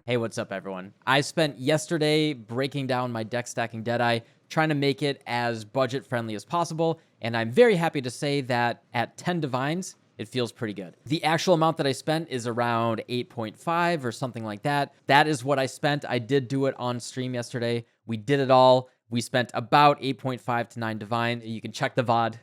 Hey, what's up, everyone? I spent yesterday breaking down my deck stacking Deadeye, trying to make it as budget friendly as possible, and I'm very happy to say that at 10 divines, it feels pretty good. The actual amount that I spent is around 8.5 or something like that. That is what I spent. I did do it on stream yesterday. We did it all. We spent about 8.5 to 9 divine. You can check the VOD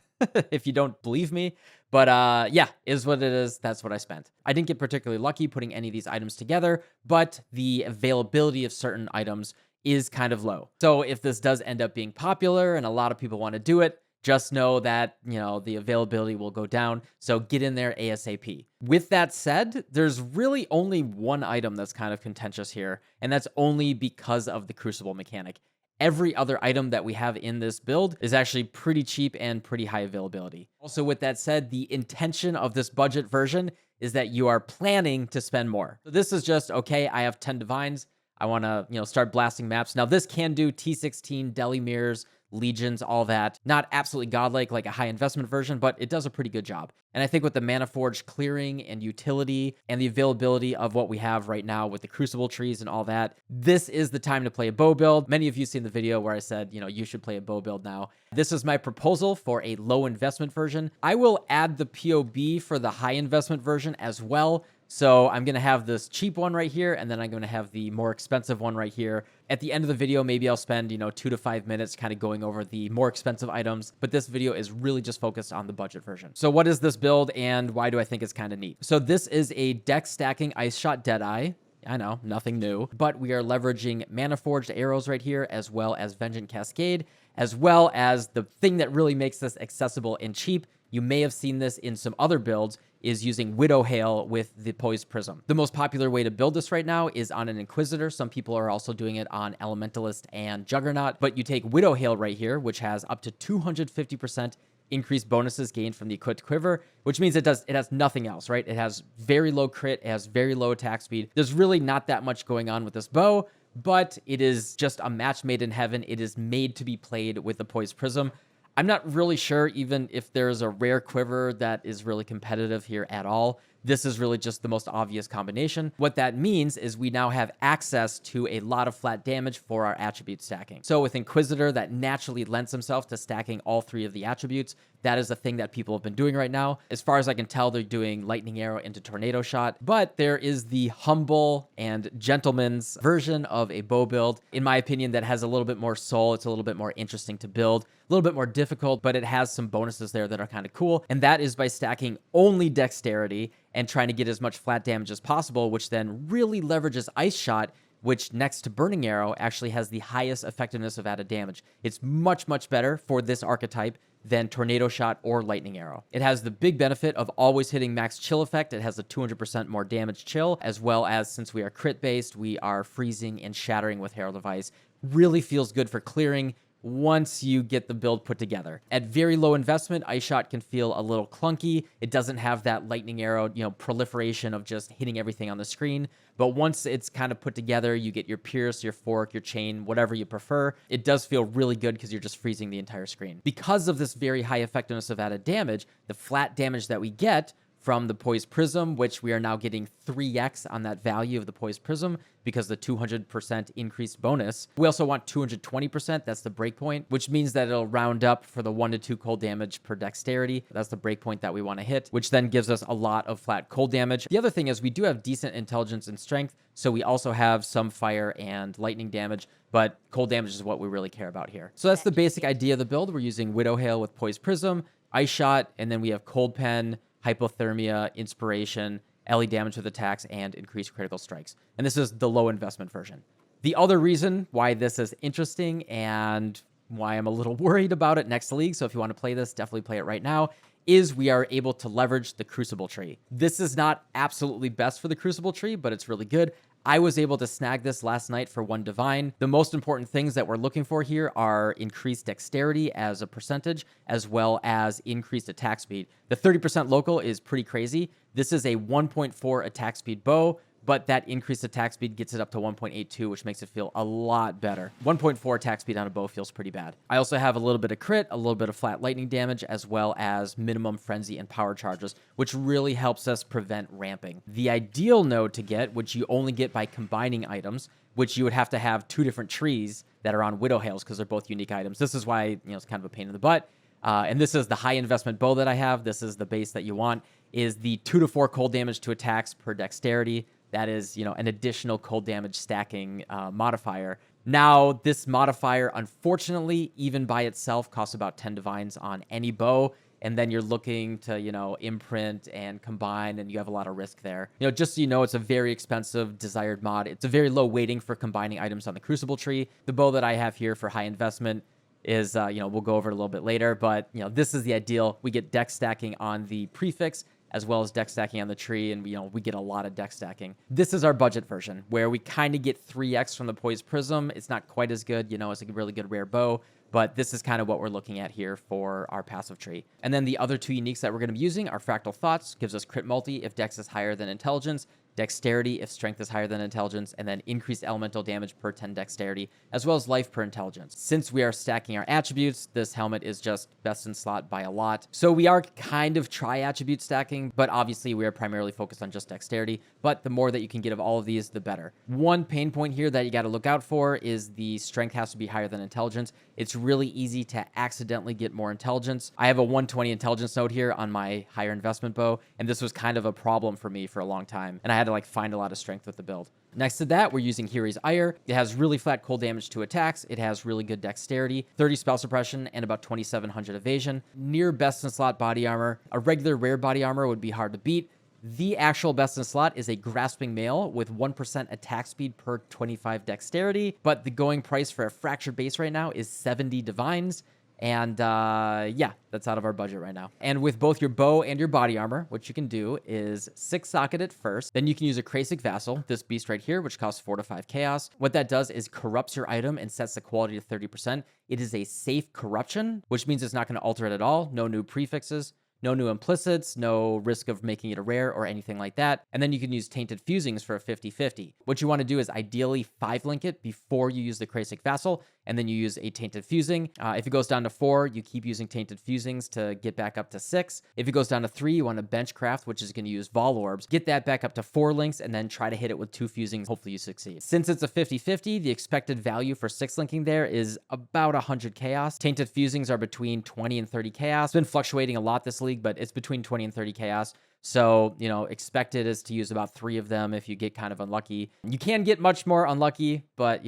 if you don't believe me. But yeah, is what it is. That's what I spent. I didn't get particularly lucky putting any of these items together, but the availability of certain items is kind of low. So if this does end up being popular and a lot of people want to do it, just know that, the availability will go down. So get in there ASAP. With that said, there's really only one item that's kind of contentious here, and that's only because of the Crucible mechanic. Every other item that we have in this build is actually pretty cheap and pretty high availability. Also, with that said, the intention of this budget version is that you are planning to spend more. So this is just, okay, I have 10 divines. I want to, start blasting maps. Now, this can do T16, Deli Mirrors, Legions, all that. Not absolutely godlike like a high investment version, but it does a pretty good job. And I think with the Mana Forge clearing and utility and the availability of what we have right now with the Crucible trees and all that, this is the time to play a bow build. Many of you seen the video where I said, you should play a bow build now. This is my proposal for a low investment version. I will add the POB for the high investment version as well. So I'm going to have this cheap one right here, and then I'm going to have the more expensive one right here. At the end of the video, maybe I'll spend, 2 to 5 minutes kind of going over the more expensive items, but this video is really just focused on the budget version. So what is this build, and why do I think it's kind of neat? So this is a deck stacking Ice Shot Deadeye. I know, nothing new, but we are leveraging Mana Forged arrows right here, as well as Vengeance Cascade, as well as the thing that really makes this accessible and cheap. You may have seen this in some other builds, is using Widow Hail with the Poised Prism. The most popular way to build this right now is on an Inquisitor. Some people are also doing it on Elementalist and Juggernaut, but you take Widow Hail right here, which has up to 250% increased bonuses gained from the equipped quiver, which means it has nothing else, right? It has very low crit, it has very low attack speed. There's really not that much going on with this bow, but it is just a match made in heaven. It is made to be played with the Poised Prism. I'm not really sure even if there's a rare quiver that is really competitive here at all. This is really just the most obvious combination. What that means is we now have access to a lot of flat damage for our attribute stacking. So with Inquisitor, that naturally lends himself to stacking all 3 of the attributes. That is the thing that people have been doing right now. As far as I can tell, they're doing Lightning Arrow into Tornado Shot, but there is the humble and gentleman's version of a bow build, in my opinion, that has a little bit more soul. It's a little bit more interesting to build, a little bit more difficult, but it has some bonuses there that are kind of cool. And that is by stacking only dexterity and trying to get as much flat damage as possible, which then really leverages Ice Shot, which next to Burning Arrow actually has the highest effectiveness of added damage. It's much, much better for this archetype than Tornado Shot or Lightning Arrow. It has the big benefit of always hitting max chill effect. It has a 200% more damage chill, as well as, since we are crit based, we are freezing and shattering with Herald of Ice. Really feels good for clearing once you get the build put together. At very low investment, Ice Shot can feel a little clunky. It doesn't have that Lightning Arrow, proliferation of just hitting everything on the screen. But once it's kind of put together, you get your Pierce, your Fork, your Chain, whatever you prefer. It does feel really good because you're just freezing the entire screen. Because of this very high effectiveness of added damage, the flat damage that we get from the Poised Prism, which we are now getting 3x on that value of the Poised Prism because the 200% increased bonus. We also want 220%, that's the breakpoint, which means that it'll round up for the 1 to 2 cold damage per dexterity. That's the breakpoint that we want to hit, which then gives us a lot of flat cold damage. The other thing is we do have decent intelligence and strength, so we also have some fire and lightning damage, but cold damage is what we really care about here. So that's the basic idea of the build. We're using Widow Hail with Poised Prism, Ice Shot, and then we have Cold Pen, Hypothermia, Inspiration, LE damage with attacks, and increased critical strikes. And this is the low investment version. The other reason why this is interesting and why I'm a little worried about it next to League, so if you want to play this, definitely play it right now, is we are able to leverage the Crucible tree. This is not absolutely best for the Crucible tree, but it's really good. I was able to snag this last night for 1 divine. The most important things that we're looking for here are increased dexterity as a percentage, as well as increased attack speed. The 30% local is pretty crazy. This is a 1.4 attack speed bow but that increased attack speed gets it up to 1.82, which makes it feel a lot better. 1.4 attack speed on a bow feels pretty bad. I also have a little bit of crit, a little bit of flat lightning damage, as well as minimum frenzy and power charges, which really helps us prevent ramping. The ideal node to get, which you only get by combining items, which you would have to have 2 different trees that are on Widowhails because they're both unique items. This is why, it's kind of a pain in the butt. And this is the high investment bow that I have. This is the base that you want, is the 2 to 4 cold damage to attacks per dexterity. That is, an additional cold damage stacking modifier. Now, this modifier, unfortunately, even by itself, costs about 10 divines on any bow. And then you're looking to, imprint and combine, and you have a lot of risk there. Just so you know, it's a very expensive desired mod. It's a very low weighting for combining items on the Crucible tree. The bow that I have here for high investment is, we'll go over it a little bit later, but, this is the ideal. We get dex stacking on the prefix, as well as dex stacking on the tree, and we get a lot of dex stacking. This is our budget version, where we kind of get 3x from the Poised Prism. It's not quite as good, it's a really good rare bow, but this is kind of what we're looking at here for our passive tree. And then the other 2 uniques that we're going to be using are Fractal Thoughts, gives us crit multi if dex is higher than intelligence, dexterity if strength is higher than intelligence, and then increased elemental damage per 10 dexterity, as well as life per intelligence. Since we are stacking our attributes, this helmet is just best in slot by a lot. So we are kind of tri-attribute stacking, but obviously we are primarily focused on just dexterity, but the more that you can get of all of these, the better. One pain point here that you got to look out for is the strength has to be higher than intelligence. It's really easy to accidentally get more intelligence. I have a 120 intelligence node here on my higher investment bow, and this was kind of a problem for me for a long time, and I had to find a lot of strength with the build. Next to that, we're using Hiri's Ire. It has really flat cold damage to attacks. It has really good dexterity, 30 spell suppression, and about 2,700 evasion. Near best in slot body armor. A regular rare body armor would be hard to beat. The actual best in slot is a Grasping Mail with 1% attack speed per 25 dexterity, but the going price for a fractured base right now is 70 divines. And that's out of our budget right now. And with both your bow and your body armor, what you can do is 6 socket it first. Then you can use a Krasik Vassal, this beast right here, which costs 4 to 5 chaos. What that does is corrupts your item and sets the quality to 30%. It is a safe corruption, which means it's not going to alter it at all. No new prefixes. No new implicits, no risk of making it a rare or anything like that. And then you can use Tainted Fusings for a 50-50. What you want to do is ideally 5-link it before you use the Krasik Vassal, and then you use a Tainted Fusing. If it goes down to 4, you keep using Tainted Fusings to get back up to 6. If it goes down to 3, you want to Benchcraft, which is going to use Vol Orbs. Get that back up to 4 links, and then try to hit it with 2 Fusings. Hopefully you succeed. Since it's a 50-50, the expected value for 6-linking there is about 100 chaos. Tainted Fusings are between 20 and 30 chaos. It's been fluctuating a lot this league, but it's between 20 and 30 chaos. So, expected is to use about 3 of them if you get kind of unlucky. You can get much more unlucky, but,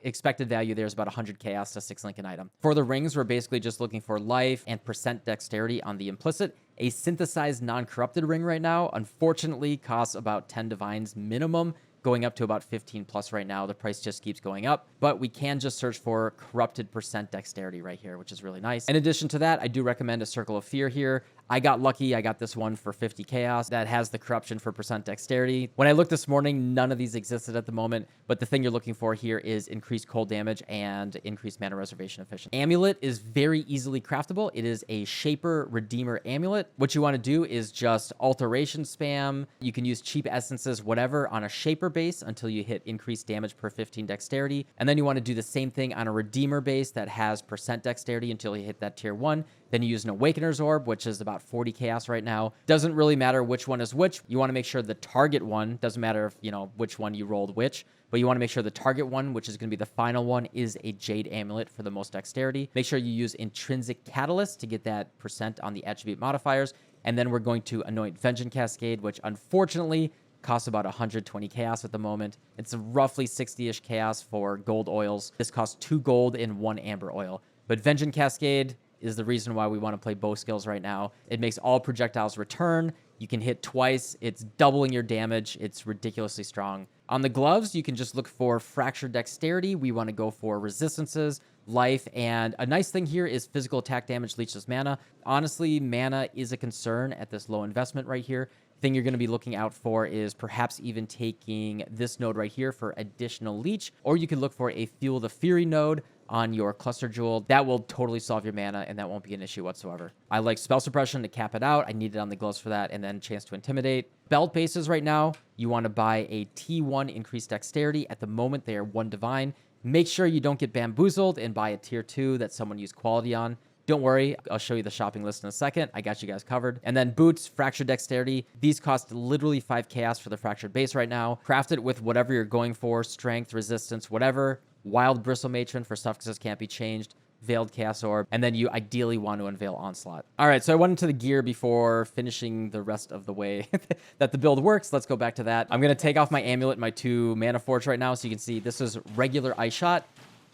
expected value there is about 100 chaos to 6-link an item. For the rings, we're basically just looking for life and percent dexterity on the implicit. A synthesized non-corrupted ring right now, unfortunately, costs about 10 divines minimum, going up to about 15 plus right now. The price just keeps going up, but we can just search for corrupted percent dexterity right here, which is really nice. In addition to that, I do recommend a Circle of Fear here. I got lucky. I got this one for 50 chaos that has the corruption for percent dexterity. When I looked this morning, none of these existed at the moment, but the thing you're looking for here is increased cold damage and increased mana reservation efficiency. Amulet is very easily craftable. It is a Shaper Redeemer amulet. What you want to do is just alteration spam. You can use cheap essences, whatever, on a Shaper base until you hit increased damage per 15 dexterity. And then you want to do the same thing on a Redeemer base that has percent dexterity until you hit that tier 1. Then you use an Awakener's Orb, which is about 40 chaos right now. Doesn't really matter which one is which. You want to make sure the target one, doesn't matter if, which one you rolled which, but you want to make sure the target one, which is going to be the final one, is a Jade Amulet for the most dexterity. Make sure you use Intrinsic Catalyst to get that percent on the attribute modifiers. And then we're going to anoint Vengeance Cascade, which unfortunately costs about 120 chaos at the moment. It's roughly 60-ish chaos for gold oils. This costs 2 gold and 1 amber oil. But Vengeance Cascade is the reason why we want to play bow skills right now. It makes all projectiles return. You can hit twice. It's doubling your damage. It's ridiculously strong. On the gloves, you can just look for Fractured Dexterity. We want to go for resistances, life, and a nice thing here is physical attack damage leeches mana. Honestly, mana is a concern at this low investment right here. Thing you're going to be looking out for is perhaps even taking this node right here for additional leech, or you could look for a Fuel the Fury node. on your cluster jewel. That will totally solve your mana, and that won't be an issue whatsoever. I like spell suppression to cap it out. I need it on the gloves for that, and then chance to intimidate. Belt bases right now, you want to buy a T1 increased dexterity. At the moment, they are 1 divine. Make sure you don't get bamboozled and buy a tier 2 that someone used quality on. Don't worry, I'll show you the shopping list in a second. I got you guys covered. And then boots, fractured dexterity. These cost literally 5 chaos for the fractured base right now. Craft it with whatever you're going for, strength, resistance, whatever. Wild bristle matron for stuff because can't be changed. Veiled chaos orb. And then you ideally want to unveil onslaught. All right, so I went into the gear before finishing the rest of the way that the build works. Let's go back to that. I'm going to take off my amulet and my 2 mana forge right now so you can see this is regular ice shot.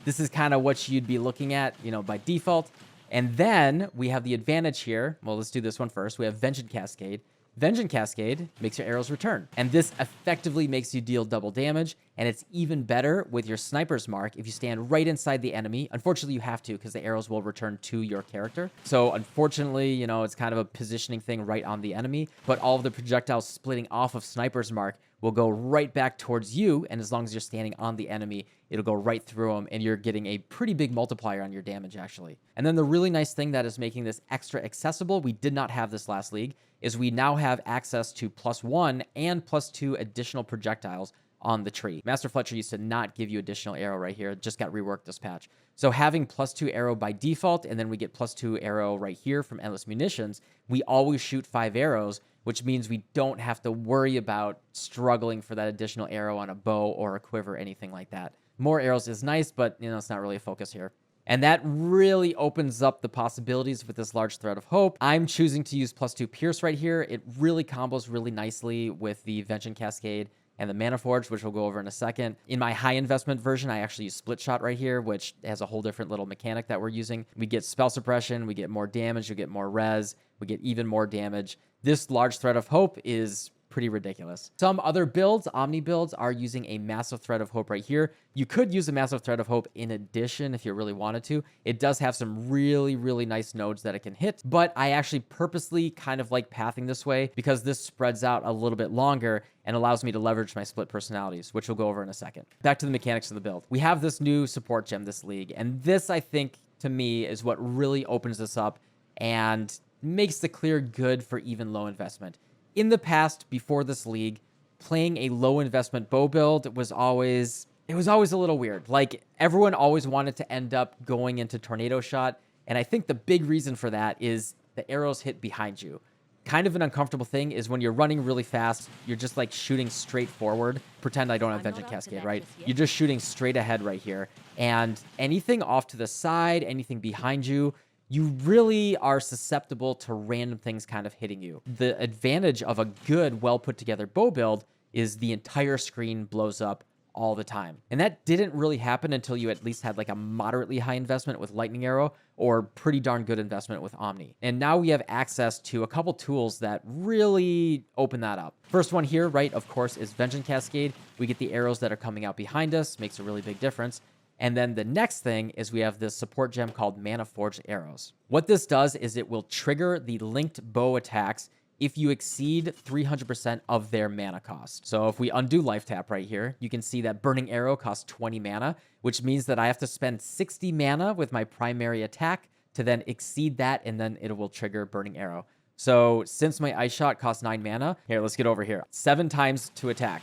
This is kind of what you'd be looking at, by default. And then we have the advantage here. Well, let's do this one first. We have Vengeance Cascade. Vengeance Cascade makes your arrows return. And this effectively makes you deal double damage. And it's even better with your Sniper's Mark if you stand right inside the enemy. Unfortunately, you have to because the arrows will return to your character. So unfortunately, it's kind of a positioning thing right on the enemy. But all of the projectiles splitting off of Sniper's Mark will go right back towards you. And as long as you're standing on the enemy, it'll go right through them. And you're getting a pretty big multiplier on your damage, actually. And then the really nice thing that is making this extra accessible, we did not have this last league, is we now have access to +1 and +2 additional projectiles on the tree. Master Fletcher used to not give you additional arrow right here. It just got reworked this patch. So having +2 arrow by default, and then we get +2 arrow right here from Endless Munitions, we always shoot 5 arrows, which means we don't have to worry about struggling for that additional arrow on a bow or a quiver, anything like that. More arrows is nice, but it's not really a focus here. And that really opens up the possibilities with this large thread of hope. I'm choosing to use +2 Pierce right here. It really combos really nicely with the Vengeance Cascade and the Mana Forge, which we'll go over in a second. In my high investment version, I actually use Split Shot right here, which has a whole different little mechanic that we're using. We get spell suppression, we get more damage, we get more res, we get even more damage. This large thread of hope is pretty ridiculous. Some other builds, Omni builds, are using a massive thread of hope right here. You could use a massive thread of hope in addition if you really wanted to. It does have some really, really nice nodes that it can hit, but I actually purposely kind of like pathing this way because this spreads out a little bit longer and allows me to leverage my split personalities, which we'll go over in a second. Back to the mechanics of the build. We have this new support gem this league, and this, I think, to me, is what really opens this up and makes the clear good for even low investment. In the past, before this league, playing a low investment bow build was always a little weird. Like, everyone always wanted to end up going into tornado shot, and I think the big reason for that is the arrows hit behind you. Kind of an uncomfortable thing is when you're running really fast, you're just like shooting straight forward. Pretend I don't have Vengeance Cascade, right? You're just shooting straight ahead right here, and anything off to the side, anything behind you, you really are susceptible to random things kind of hitting you. The advantage of a good, well put together bow build is the entire screen blows up all the time. And that didn't really happen until you at least had like a moderately high investment with Lightning Arrow or pretty darn good investment with Omni. And now we have access to a couple tools that really open that up. First one here, right, of course, is Vengeance Cascade. We get the arrows that are coming out behind us, makes a really big difference. And then the next thing is we have this support gem called Mana Forged Arrows. What this does is it will trigger the linked bow attacks if you exceed 300% of their mana cost. So if we undo life tap right here, you can see that Burning Arrow costs 20 mana, which means that I have to spend 60 mana with my primary attack to then exceed that, and then it will trigger Burning Arrow. So since my Ice Shot costs 9 mana, here, let's get over here. 7 times to attack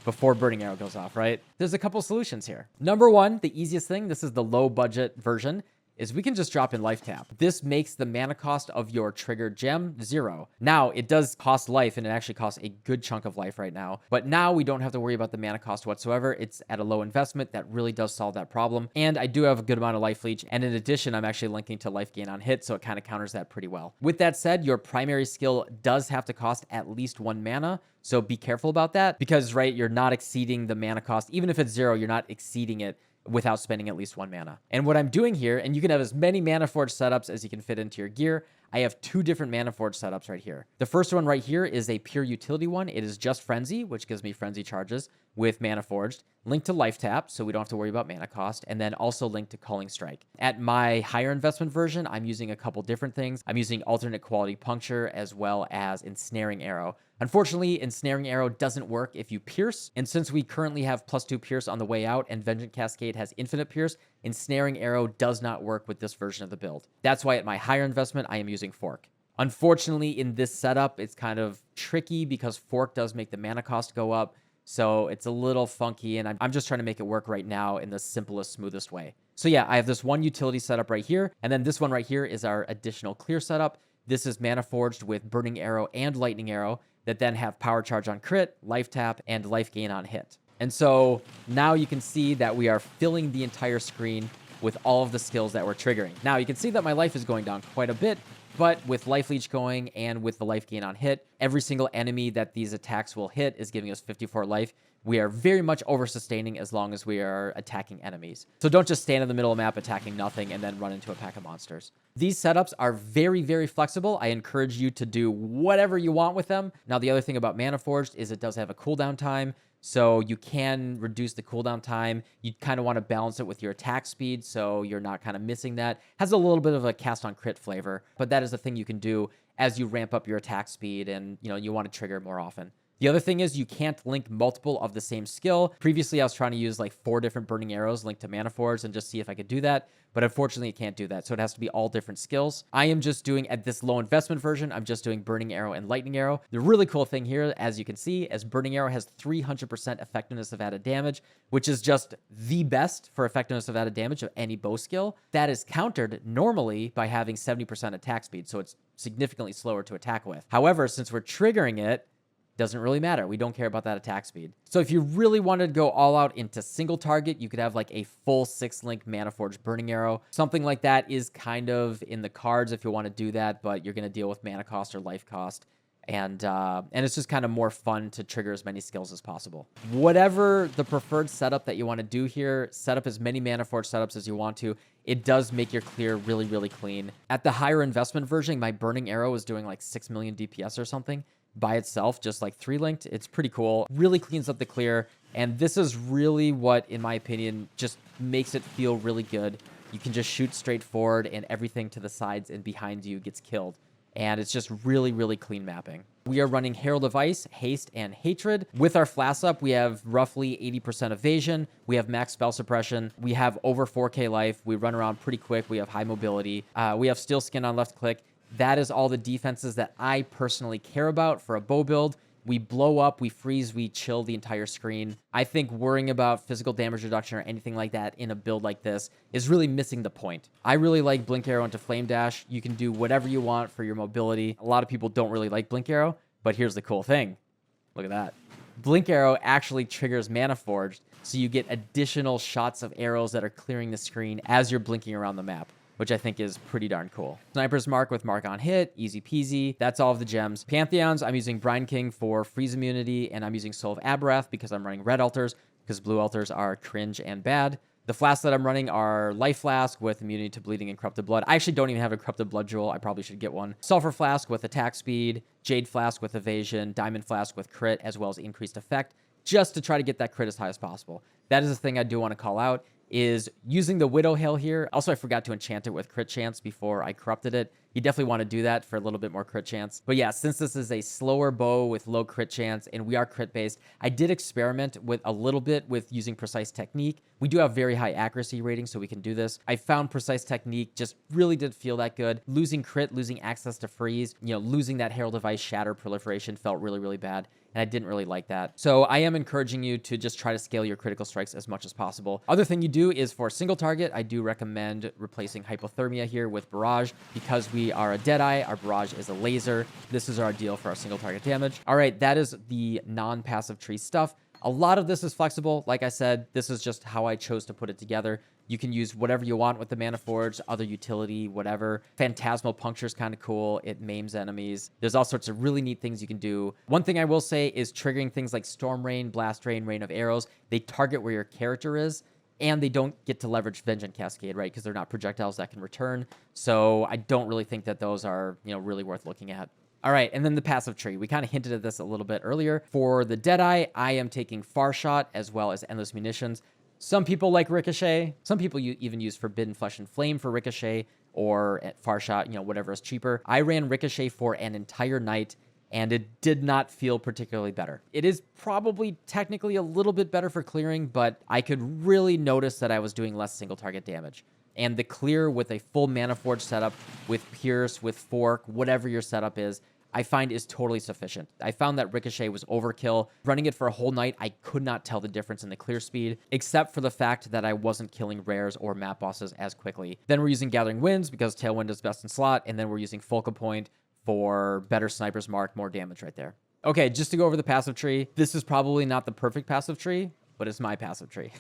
before Burning Arrow goes off, right? There's a couple solutions here. Number one, the easiest thing, this is the low budget version, is we can just drop in life tap. This makes the mana cost of your triggered gem 0. Now, it does cost life, and it actually costs a good chunk of life right now. But now we don't have to worry about the mana cost whatsoever. It's at a low investment. That really does solve that problem. And I do have a good amount of life leech. And in addition, I'm actually linking to life gain on hit, so it kind of counters that pretty well. With that said, your primary skill does have to cost at least 1 mana. So be careful about that because, right, you're not exceeding the mana cost. Even if it's 0, you're not exceeding it without spending at least 1 mana. And what I'm doing here, and you can have as many Mana Forge setups as you can fit into your gear. I have 2 different Mana Forge setups right here. The first one right here is a pure utility one. It is just Frenzy, which gives me Frenzy charges with Mana Forged, linked to Life Tap, so we don't have to worry about mana cost, and then also linked to Culling Strike. At my higher investment version, I'm using a couple different things. I'm using alternate quality puncture as well as Ensnaring Arrow. Unfortunately, Ensnaring Arrow doesn't work if you pierce, and since we currently have +2 pierce on the way out and Vengeance Cascade has infinite pierce, Ensnaring Arrow does not work with this version of the build. That's why at my higher investment, I am using Fork. Unfortunately, in this setup, it's kind of tricky because Fork does make the mana cost go up. So it's a little funky, and I'm just trying to make it work right now in the simplest, smoothest way. So yeah, I have this one utility setup right here, and then this one right here is our additional clear setup. This is Mana Forged with Burning Arrow and Lightning Arrow that then have Power Charge on crit, Life Tap, and Life Gain on hit. And so now you can see that we are filling the entire screen with all of the skills that we're triggering. Now you can see that my life is going down quite a bit, but with Life Leech going and with the life gain on hit, every single enemy that these attacks will hit is giving us 54 life. We are very much over-sustaining as long as we are attacking enemies. So don't just stand in the middle of the map attacking nothing and then run into a pack of monsters. These setups are very, very flexible. I encourage you to do whatever you want with them. Now, the other thing about Mana Forged is it does have a cooldown time. So you can reduce the cooldown time. You kind of want to balance it with your attack speed so you're not kind of missing that. Has a little bit of a cast on crit flavor, but that is a thing you can do as you ramp up your attack speed and you want to trigger more often. The other thing is you can't link multiple of the same skill. Previously, I was trying to use like 4 different Burning Arrows linked to Mana Forged and just see if I could do that. But unfortunately, it can't do that. So it has to be all different skills. I am just doing, at this low investment version, I'm just doing Burning Arrow and Lightning Arrow. The really cool thing here, as you can see, is Burning Arrow has 300% effectiveness of added damage, which is just the best for effectiveness of added damage of any bow skill. That is countered normally by having 70% attack speed. So it's significantly slower to attack with. However, since we're triggering it, doesn't really matter. We don't care about that attack speed. So if you really wanted to go all out into single target, you could have like a full 6-link Mana Forged Burning Arrow. Something like that is kind of in the cards if you want to do that, but you're going to deal with mana cost or life cost. And it's just kind of more fun to trigger as many skills as possible. Whatever the preferred setup that you want to do here, set up as many Mana Forged setups as you want to. It does make your clear really, really clean. At the higher investment version, my Burning Arrow is doing like 6 million DPS or something by itself, just like 3-linked. It's pretty cool. Really cleans up the clear. And this is really what, in my opinion, just makes it feel really good. You can just shoot straight forward and everything to the sides and behind you gets killed. And it's just really, really clean mapping. We are running Herald of Ice, Haste, and Hatred. With our Flask up, we have roughly 80% evasion. We have max spell suppression. We have over 4k life. We run around pretty quick. We have high mobility. We have Steel Skin on left click. That is all the defenses that I personally care about for a bow build. We blow up, we freeze, we chill the entire screen. I think worrying about physical damage reduction or anything like that in a build like this is really missing the point. I really like Blink Arrow into Flame Dash. You can do whatever you want for your mobility. A lot of people don't really like Blink Arrow, but here's the cool thing. Look at that. Blink Arrow actually triggers Mana Forged, so you get additional shots of arrows that are clearing the screen as you're blinking around the map, which I think is pretty darn cool. Sniper's Mark with Mark on hit, easy peasy. That's all of the gems. Pantheons, I'm using Brine King for freeze immunity, and I'm using Soul of Abrath because I'm running red altars, because blue altars are cringe and bad. The flasks that I'm running are Life Flask with immunity to bleeding and corrupted blood. I actually don't even have a corrupted blood jewel. I probably should get one. Sulfur Flask with attack speed, Jade Flask with evasion, Diamond Flask with crit, as well as increased effect, just to try to get that crit as high as possible. That is the thing I do want to call out, is using the Widow Hail here. Also, I forgot to enchant it with crit chance before I corrupted it. You definitely want to do that for a little bit more crit chance. But yeah, since this is a slower bow with low crit chance and we are crit based, I did experiment with a little bit with using Precise Technique. We do have very high accuracy rating, so we can do this. I found Precise Technique just really didn't feel that good. Losing crit, losing access to freeze, losing that Herald of Ice Shatter proliferation felt really, really bad. And I didn't really like that. So I am encouraging you to just try to scale your critical strikes as much as possible. Other thing you do is for single target, I do recommend replacing Hypothermia here with Barrage. Because we are a Deadeye, our Barrage is a laser. This is our ideal for our single target damage. All right, that is the non-passive tree stuff. A lot of this is flexible. Like I said, this is just how I chose to put it together. You can use whatever you want with the Mana Forge, other utility, whatever. Phantasmal Puncture is kind of cool. It maims enemies. There's all sorts of really neat things you can do. One thing I will say is triggering things like Storm Rain, Blast Rain, Rain of Arrows. They target where your character is, and they don't get to leverage Vengeance Cascade, right? Because they're not projectiles that can return. So I don't really think that those are, really worth looking at. All right, and then the passive tree. We kind of hinted at this a little bit earlier. For the Deadeye, I am taking Far Shot as well as Endless Munitions. Some people like Ricochet. Some people even use Forbidden Flesh and Flame for Ricochet or Far Shot, whatever is cheaper. I ran Ricochet for an entire night, and it did not feel particularly better. It is probably technically a little bit better for clearing, but I could really notice that I was doing less single target damage. And the clear with a full Mana Forge setup, with Pierce, with Fork, whatever your setup is, I find is totally sufficient. I found that Ricochet was overkill. Running it for a whole night, I could not tell the difference in the clear speed, except for the fact that I wasn't killing rares or map bosses as quickly. Then we're using Gathering Winds because Tailwind is best in slot, and then we're using Focal Point for better Sniper's Mark, more damage right there. Okay, just to go over the passive tree, this is probably not the perfect passive tree, but it's my passive tree.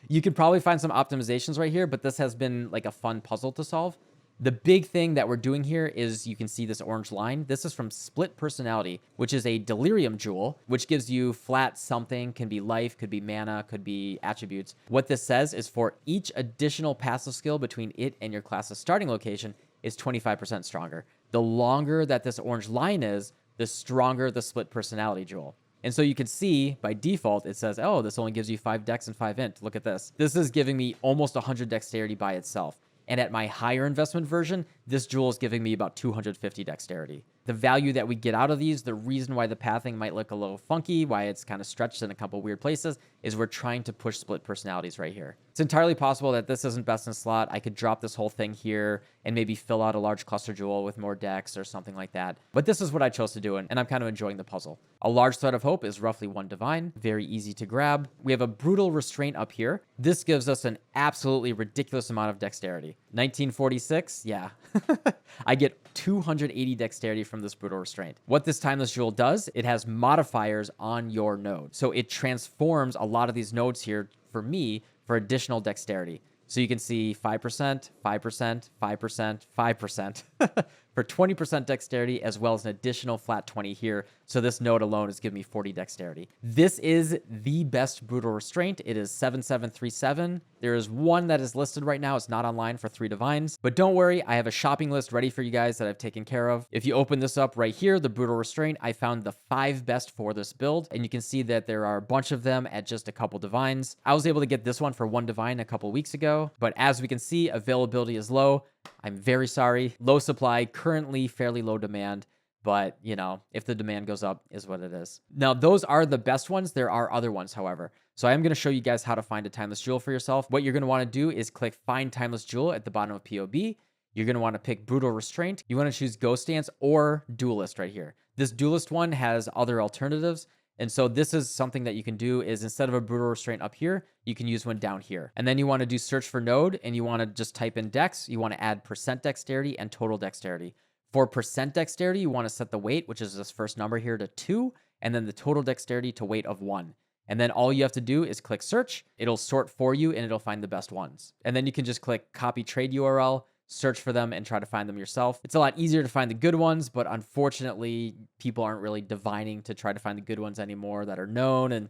You could probably find some optimizations right here, but this has been like a fun puzzle to solve. The big thing that we're doing here is you can see this orange line. This is from Split Personality, which is a Delirium Jewel, which gives you flat something, can be life, could be mana, could be attributes. What this says is for each additional passive skill between it and your class's starting location is 25% stronger. The longer that this orange line is, the stronger the Split Personality Jewel. And so you can see by default, it says, oh, this only gives you 5 dex and 5 int. Look at this. This is giving me almost 100 dexterity by itself. And at my higher investment version, this jewel is giving me about 250 dexterity. The value that we get out of these, the reason why the pathing might look a little funky, why it's kind of stretched in a couple weird places, is we're trying to push split personalities right here. It's entirely possible that this isn't best in slot. I could drop this whole thing here and maybe fill out a large cluster jewel with more dex or something like that. But this is what I chose to do, and I'm kind of enjoying the puzzle. A large thread of hope is roughly 1 divine, very easy to grab. We have a brutal restraint up here. This gives us an absolutely ridiculous amount of dexterity. 1946, yeah. I get 280 dexterity from this brutal restraint. What this timeless jewel does, it has modifiers on your node. So it transforms a lot of these nodes here for me for additional dexterity. So you can see 5%, 5%, 5%, 5% for 20% dexterity, as well as an additional flat 20 here. So this node alone is giving me 40 dexterity. This is the best brutal restraint. It is 7737. There is one that is listed right now. It's not online for 3 divines. But don't worry, I have a shopping list ready for you guys that I've taken care of. If you open this up right here, the brutal restraint, I found the 5 best for this build. And you can see that there are a bunch of them at just a couple divines. I was able to get this one for 1 divine a couple weeks ago. But as we can see, availability is low. I'm very sorry. Low supply, currently fairly low demand. But, you know, if the demand goes up is what it is. Now, those are the best ones. There are other ones, however. So I am going to show you guys how to find a Timeless Jewel for yourself. What you're going to want to do is click Find Timeless Jewel at the bottom of POB. You're going to want to pick Brutal Restraint. You want to choose Ghost Dance or Duelist right here. This Duelist one has other alternatives. And so this is something that you can do is instead of a brutal restraint up here, you can use one down here. And then you want to do search for node and you want to just type in dex. You want to add percent dexterity and total dexterity. For percent dexterity, you want to set the weight, which is this first number here, to 2, and then the total dexterity to weight of 1. And then all you have to do is click search. It'll sort for you and it'll find the best ones. And then you can just click copy trade URL, search for them, and try to find them yourself. It's a lot easier to find the good ones, but unfortunately, people aren't really divining to try to find the good ones anymore that are known. And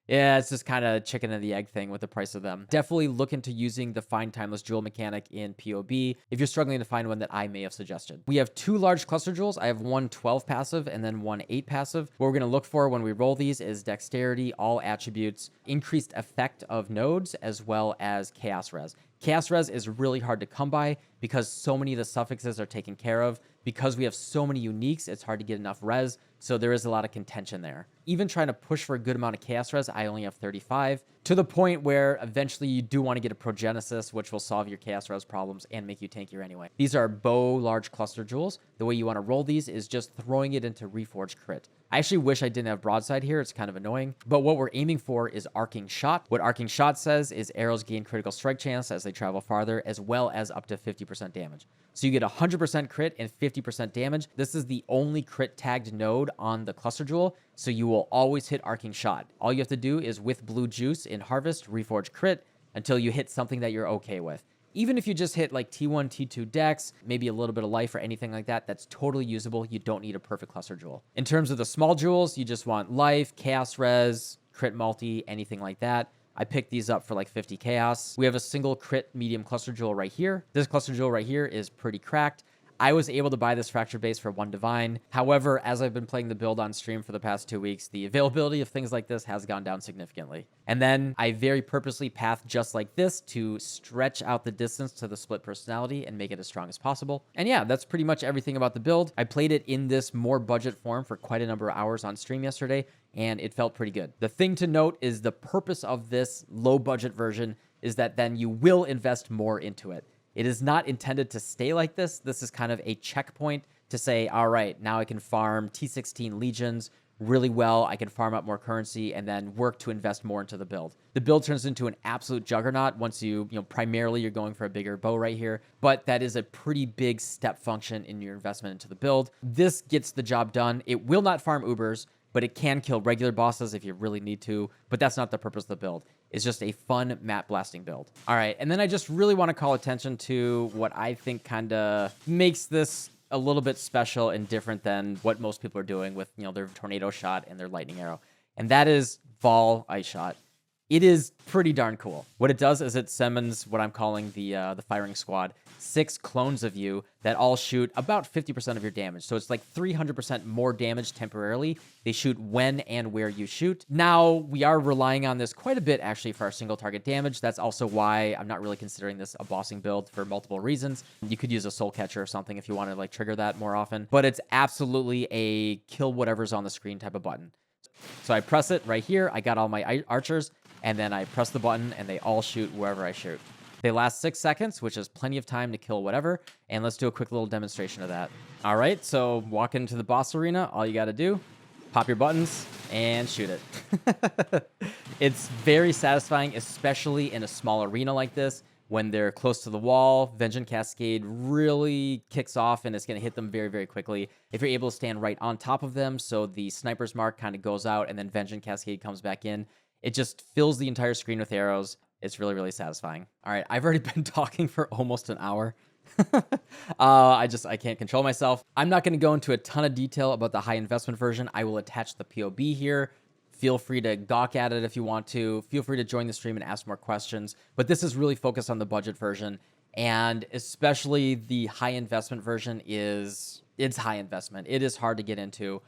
yeah, it's just kind of chicken and the egg thing with the price of them. Definitely look into using the Find Timeless Jewel mechanic in POB if you're struggling to find one that I may have suggested. We have 2 large cluster jewels. I have one 12 passive and then one 8 passive. What we're going to look for when we roll these is dexterity, all attributes, increased effect of nodes, as well as chaos res. Chaos res is really hard to come by because so many of the suffixes are taken care of. Because we have so many uniques, it's hard to get enough res, so there is a lot of contention there. Even trying to push for a good amount of chaos res, I only have 35, to the point where eventually you do want to get a Progenesis, which will solve your chaos res problems and make you tankier anyway. These are bow large cluster jewels. The way you want to roll these is just throwing it into Reforged Crit. I actually wish I didn't have broadside here. It's kind of annoying. But what we're aiming for is Arcing Shot. What Arcing Shot says is arrows gain critical strike chance as they travel farther, as well as up to 50% damage. So you get 100% crit and 50% damage. This is the only crit tagged node on the cluster jewel, so you will always hit Arcing Shot. All you have to do is with Blue Juice in Harvest, Reforge Crit until you hit something that you're okay with. Even if you just hit like T1, T2 dex, maybe a little bit of life or anything like that, that's totally usable. You don't need a perfect cluster jewel. In terms of the small jewels, you just want life, chaos res, crit multi, anything like that. I picked these up for like 50 chaos. We have a single crit medium cluster jewel right here. This cluster jewel right here is pretty cracked. I was able to buy this Fractured Base for 1 Divine. However, as I've been playing the build on stream for the past 2 weeks, the availability of things like this has gone down significantly. And then I very purposely pathed just like this to stretch out the distance to the split personality and make it as strong as possible. And yeah, that's pretty much everything about the build. I played it in this more budget form for quite a number of hours on stream yesterday, and it felt pretty good. The thing to note is the purpose of this low budget version is that then you will invest more into it. It is not intended to stay like this. This is kind of a checkpoint to say, all right, now I can farm T16 Legions really well. I can farm up more currency and then work to invest more into the build. The build turns into an absolute juggernaut once primarily you're going for a bigger bow right here, but that is a pretty big step function in your investment into the build. This gets the job done. It will not farm Ubers, but it can kill regular bosses if you really need to, but that's not the purpose of the build. It's just a fun map blasting build. All right, and then I just really want to call attention to what I think kind of makes this a little bit special and different than what most people are doing with, their tornado shot and their lightning arrow. And that is Vol Ice Shot. It is pretty darn cool. What it does is it summons what I'm calling the firing squad, 6 clones of you that all shoot about 50% of your damage. So it's like 300% more damage temporarily. They shoot when and where you shoot. Now, we are relying on this quite a bit actually for our single target damage. That's also why I'm not really considering this a bossing build for multiple reasons. You could use a soul catcher or something if you want to trigger that more often, but it's absolutely a kill whatever's on the screen type of button. So I press it right here. I got all my archers. And then I press the button, and they all shoot wherever I shoot. They last 6 seconds, which is plenty of time to kill whatever. And let's do a quick little demonstration of that. All right, so walk into the boss arena. All you got to do, pop your buttons, and shoot it. It's very satisfying, especially in a small arena like this. When they're close to the wall, Vengeance Cascade really kicks off, and it's going to hit them very, very quickly. If you're able to stand right on top of them, so the sniper's mark kind of goes out, and then Vengeance Cascade comes back in, it just fills the entire screen with arrows. It's really, really satisfying. All right, I've already been talking for almost an hour. I can't control myself. I'm not going to go into a ton of detail about the high investment version. I will attach the POB here. Feel free to gawk at it if you want to. Feel free to join the stream and ask more questions. But this is really focused on the budget version. And especially the high investment version it's high investment. It is hard to get into.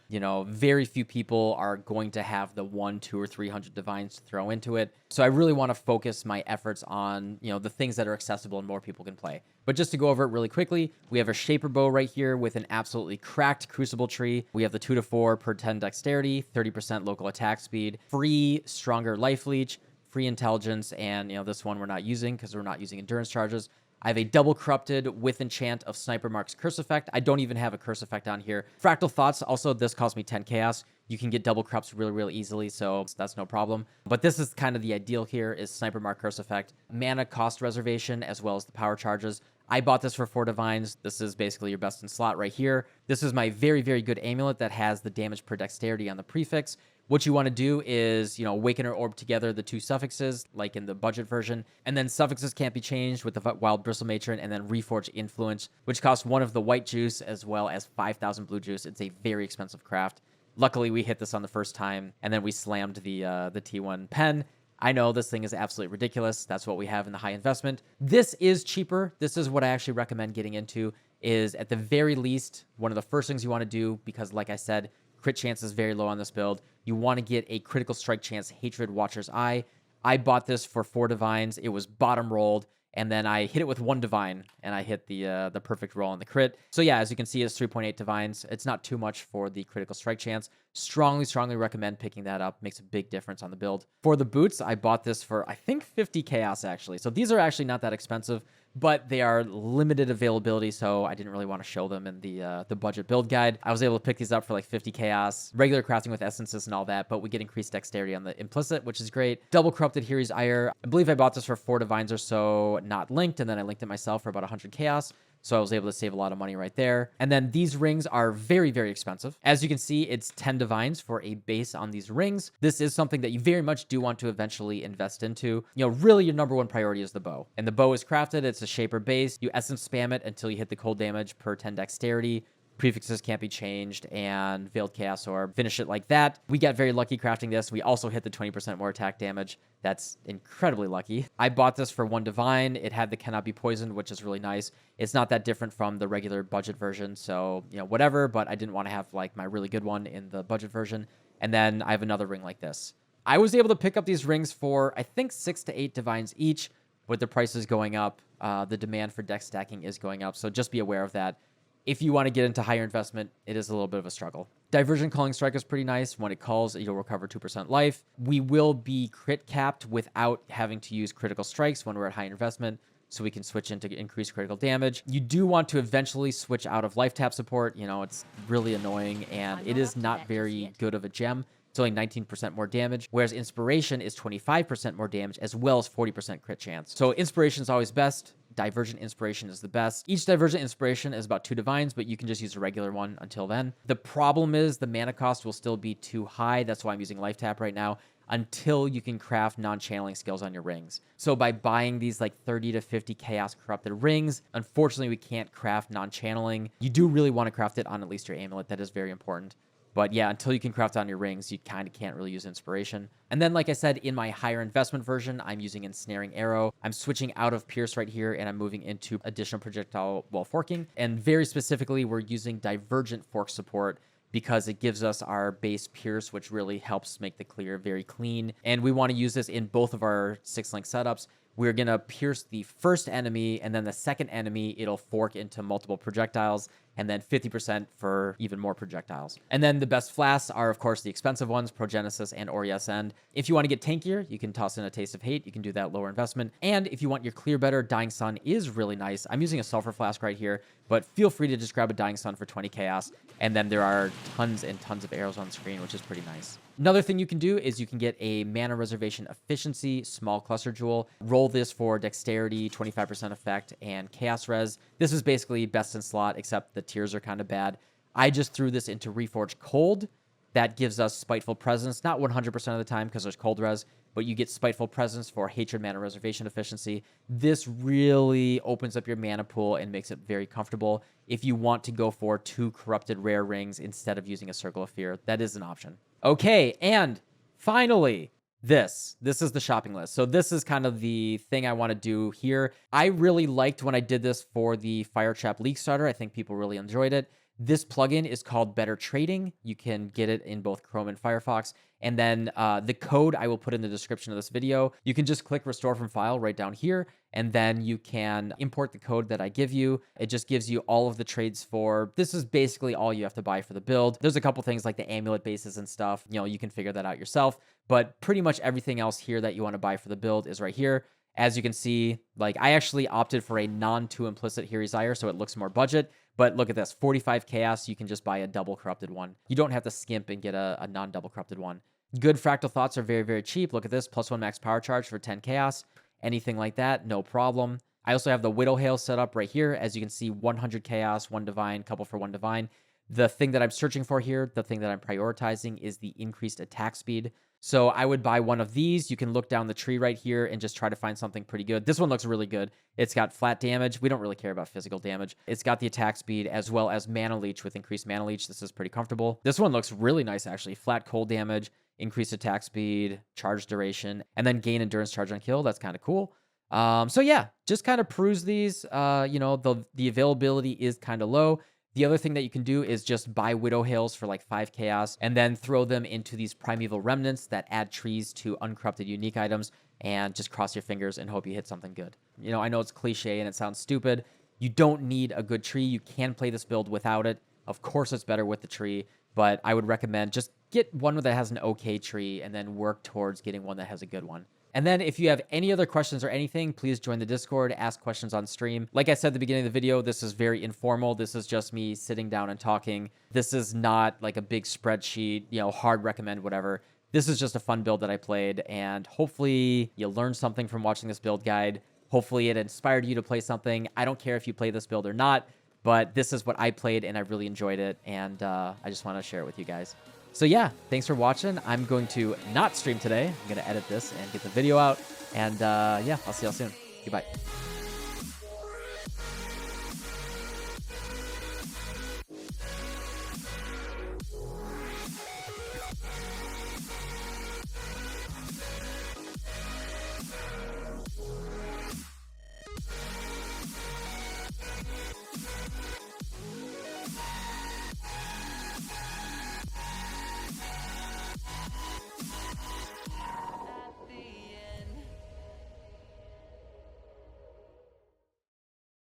Very few people are going to have the 100, 200, or 300 divines to throw into it. So I really want to focus my efforts on, the things that are accessible and more people can play. But just to go over it really quickly, we have a Shaper Bow right here with an absolutely cracked Crucible tree. We have the 2 to 4 per 10 dexterity, 30% local attack speed, free stronger life leech, free intelligence, and this one we're not using because we're not using endurance charges. I have a double corrupted with enchant of Sniper Mark's curse effect. I don't even have a curse effect on here. Fractal Thoughts, also this cost me 10 chaos. You can get double corrupts really, really easily, so that's no problem. But this is kind of the ideal here is Sniper Mark curse effect, mana cost reservation, as well as the power charges. I bought this for 4 divines. This is basically your best in slot right here. This is my very, very good amulet that has the damage per dexterity on the prefix. What you want to do is, awaken or orb together the 2 suffixes, like in the budget version. And then suffixes can't be changed with the Wild Bristle Matron, and then Reforge Influence, which costs 1 of the white juice as well as 5,000 blue juice. It's a very expensive craft. Luckily, we hit this on the first time, and then we slammed the T1 pen. I know this thing is absolutely ridiculous. That's what we have in the high investment. This is cheaper. This is what I actually recommend getting into, is at the very least, one of the first things you want to do, because like I said, crit chance is very low on this build. You want to get a critical strike chance Hatred Watcher's Eye. I bought this for 4 divines. It was bottom rolled, and then I hit it with 1 divine, and I hit the perfect roll on the crit. So yeah, as you can see, it's 3.8 divines. It's not too much for the critical strike chance. Strongly, strongly recommend picking that up. Makes a big difference on the build. For the boots, I bought this for, I think, 50 chaos, actually. So these are actually not that expensive, but they are limited availability, so I didn't really want to show them in the budget build guide. I was able to pick these up for like 50 chaos, regular crafting with essences and all that, but we get increased dexterity on the implicit, which is great. Double corrupted Hiri's Ire. I believe I bought this for 4 divines or so, not linked, and then I linked it myself for about 100 chaos. So I was able to save a lot of money right there. And then these rings are very, very expensive. As you can see, it's 10 divines for a base on these rings. This is something that you very much do want to eventually invest into. Really your number 1 priority is the bow. And the bow is crafted. It's a Shaper base. You essence spam it until you hit the cold damage per 10 dexterity. prefixes can't be changed, and Veiled Chaos Orb, finish it like that. We got very lucky crafting this. We also hit the 20% more attack damage. That's incredibly lucky. I bought this for 1 divine. It had the cannot be poisoned, which is really nice. It's not that different from the regular budget version, so, you know, whatever, but I didn't want to have, like, my really good one in the budget version. And then I have another ring like this. I was able to pick up these rings for, I think, 6 to 8 divines each. With the prices going up, the demand for deck stacking is going up, so just be aware of that. If you want to get into higher investment, it is a little bit of a struggle. Divergent Culling Strike is pretty nice. When it calls, you'll recover 2% life. We will be crit capped without having to use critical strikes when we're at high investment, so we can switch into increased critical damage. You do want to eventually switch out of life tap support. You know, it's really annoying, and it is not very good of a gem. It's only 19% more damage, whereas Inspiration is 25% more damage, as well as 40% crit chance. So Inspiration is always best. Divergent Inspiration is the best. Each Divergent Inspiration is about 2 divines, but you can just use a regular one until then. The problem is the mana cost will still be too high. That's why I'm using Life Tap right now, until you can craft non-channeling skills on your rings. So by buying these like 30 to 50 Chaos Corrupted rings, unfortunately we can't craft non-channeling. You do really want to craft it on at least your amulet. That is very important. But yeah, until you can craft on your rings, you kind of can't really use Inspiration. And then, like I said, in my higher investment version, I'm using Ensnaring Arrow. I'm switching out of Pierce right here, and I'm moving into additional projectile while forking. And very specifically, we're using Divergent Fork support because it gives us our base Pierce, which really helps make the clear very clean. And we want to use this in both of our 6-link setups. We're going to pierce the first enemy, and then the second enemy, it'll fork into multiple projectiles, and then 50% for even more projectiles. And then the best flasks are, of course, the expensive ones, Progenesis and Orias End. If you want to get tankier, you can toss in a Taste of Hate. You can do that lower investment. And if you want your clear better, Dying Sun is really nice. I'm using a Sulfur Flask right here, but feel free to just grab a Dying Sun for 20 Chaos. And then there are tons and tons of arrows on the screen, which is pretty nice. Another thing you can do is you can get a Mana Reservation Efficiency Small Cluster Jewel. Roll this for Dexterity, 25% effect, and Chaos Res. This is basically best in slot, except the tiers are kind of bad. I just threw this into Reforged Cold. That gives us Spiteful Presence, not 100% of the time because there's Cold Res, but you get Spiteful Presence for Hatred Mana Reservation Efficiency. This really opens up your mana pool and makes it very comfortable. If you want to go for 2 Corrupted Rare Rings instead of using a Circle of Fear, that is an option. Okay, and finally, this is the shopping list. So this is kind of the thing I want to do here. I really liked when I did this for the Firetrap League Starter. I think people really enjoyed it. This plugin is called Better Trading. You can get it in both Chrome and Firefox. And then the code I will put in the description of this video. You can just click Restore from File right down here, and then you can import the code that I give you. It just gives you all of the trades for, this is basically all you have to buy for the build. There's a couple things like the amulet bases and stuff. You know, you can figure that out yourself. But pretty much everything else here that you want to buy for the build is right here. As you can see, like I actually opted for a non-too implicit Here Desire, so it looks more budget. But look at this, 45 Chaos, you can just buy a double corrupted one. You don't have to skimp and get a non-double corrupted one. Good Fractal Thoughts are very, very cheap. Look at this, +1 max power charge for 10 Chaos. Anything like that, no problem. I also have the Widow Hail set up right here. As you can see, 100 Chaos, 1 Divine, couple for 1 Divine. The thing that I'm searching for here, the thing that I'm prioritizing is the increased attack speed. So I would buy one of these. You can look down the tree right here and just try to find something pretty good. This one looks really good. It's got flat damage. We don't really care about physical damage. It's got the attack speed as well as Mana Leech with increased Mana Leech. This is pretty comfortable. This one looks really nice, actually. Flat cold damage, increased attack speed, charge duration, and then gain endurance charge on kill. That's kind of cool. So yeah, just kind of peruse these. You know, the availability is kind of low. The other thing that you can do is just buy Widow Hails for like 5 Chaos and then throw them into these Primeval Remnants that add trees to uncorrupted unique items and just cross your fingers and hope you hit something good. You know, I know it's cliche and it sounds stupid. You don't need a good tree. You can play this build without it. Of course, it's better with the tree, but I would recommend just get one that has an okay tree and then work towards getting one that has a good one. And then if you have any other questions or anything, please join the Discord, ask questions on stream. Like I said at the beginning of the video, this is very informal. This is just me sitting down and talking. This is not like a big spreadsheet, you know, hard recommend, whatever. This is just a fun build that I played, and hopefully you learned something from watching this build guide. Hopefully it inspired you to play something. I don't care if you play this build or not, but this is what I played and I really enjoyed it, and I just want to share it with you guys. So yeah, thanks for watching. I'm going to not stream today. I'm going to edit this and get the video out. And yeah, I'll see y'all soon. Goodbye.